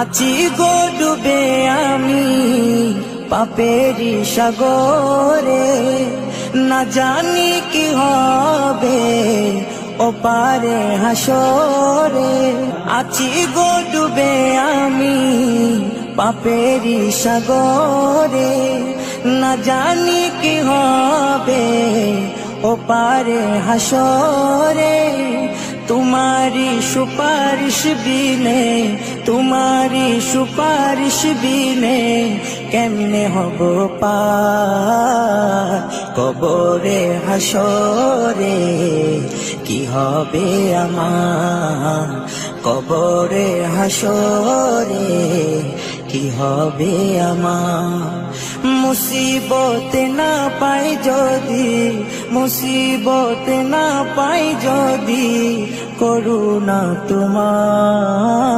আছি গো ডুবে আমি পাপেরি সাগরে, না জানি কি হবে ওপারে হাসরে। আছি গো ডুবে আমি পাপেরি সাগরে, না জানি কি হবে ওপারে হাসরে। तुम्हारी सुपारिश बिने, तुम्हारी सुपारिश बिने केमने हबो पार कबरे हासरे की हबे आमार कबरे हासरे की हबे आमार। मुसीबत ना पाई जदि, मुसीबत ना पाई जदि करुणा तुम्हार।